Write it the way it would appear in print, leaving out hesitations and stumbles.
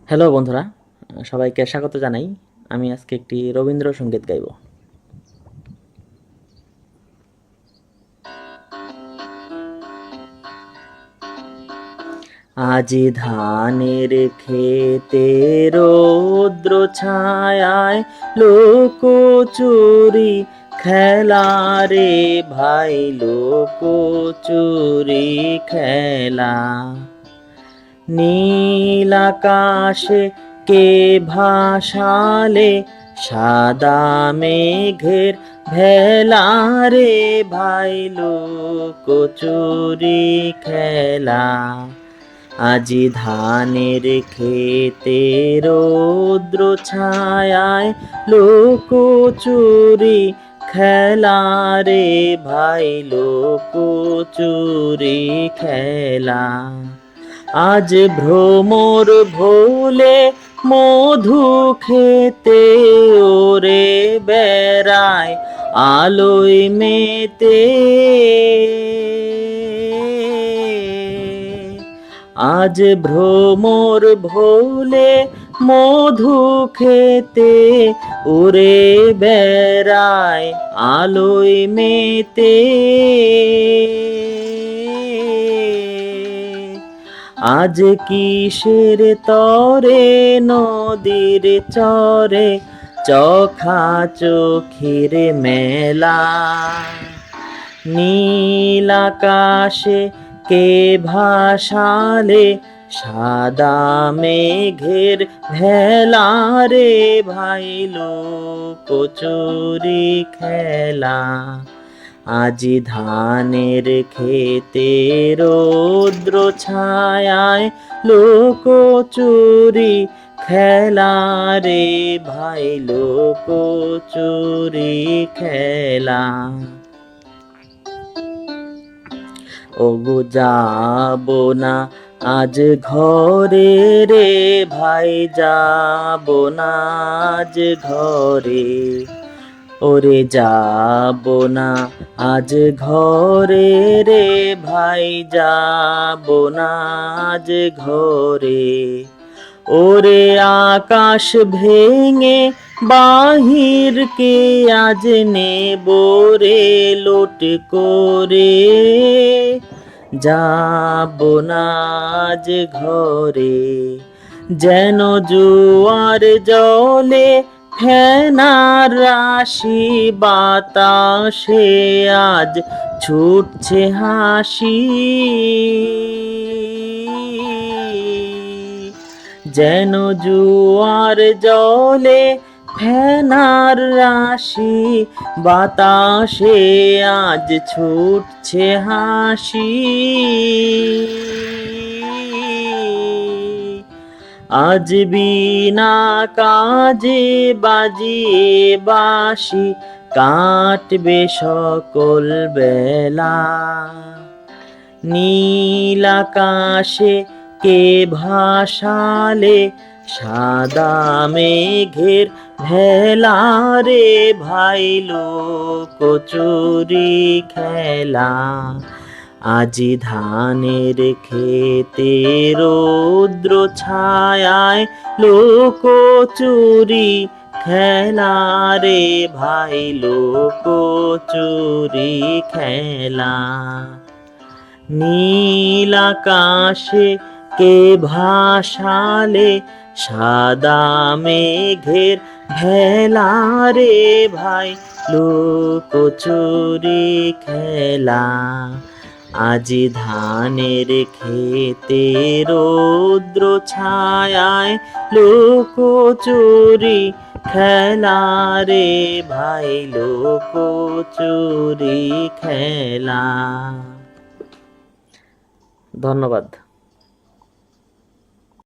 Hello বন্ধুরা, সবাইকে স্বাগত জানাই। আমি আজকে একটি রবীন্দ্রসঙ্গীত গাইব। আজি ধানের ক্ষেতে রৌদ্র ছায়ায় লোকচুরি খেলা রে ভাই, লোকচুরি খেলা। নীল আকাশে কে ভাসালে সাদা মেঘের ভেলা রে ভাই, লোকচুরি খেলা। আজি ধানের ক্ষেতে রৌদ্র ছায়ায় লোকচুরি খেলা রে ভাই, লোকচুরি খেলা। আজ ভ্রমর ভোলে মধু খেতে ওরে বেড়ায় আলোয় মেতে। আজ ভ্রমর ভোলে মধু খেতে ওরে বেড়ায় আলোয় মেতে। আজ কিসের তরে নদীর চরে চোখা চোখির মেলা। নীল আকাশে কে ভাসালে সাদা মেঘের ভেলা রে ভাই, লোকচুরি খেলা। আজি ধানের ক্ষেতে রৌদ্র ছায়ায় লোকচুরি খেলা রে ভাই, লোকচুরি খেলা। ওগো যাব না আজ ঘরে রে ভাই, যাব না আজ ঘরে। ওরে যাব না আজ ঘরে রে ভাই, যাব না আজ ঘরে। ওরে আকাশ ভেঙে বাহির কে আজ নেব রে লোট করে। যাব না আজ ঘরে, যেন জোয়ার জলে ফেনার রাশি বাতাসে আজ ছুটছে হাসি। যেন জোয়ার জলে ফেনার রাশি বাতাসে আজ ছুটছে হাসি। আজ বিনা কাজে বাজিয়ে বাঁশি কাটবে সকল বেলা। নীল আকাশে কে ভাসালে সাদা মেঘের ভেলা রে ভাই, লোকচুরি খেলা। আজি ধানের ক্ষেতে রৌদ্র ছায়ায় লোকচুরি খেলা রে ভাই, লোকচুরি খেলা। নীল আকাশে কে ভাসালে সাদা মেঘের ভেলা রে ভাই, লোকচুরি খেলা। আজি ধানের ক্ষেতে রৌদ্র ছায়ায় লোকচুরি খেলা রে ভাই, লোকচুরি খেলা। ধন্যবাদ।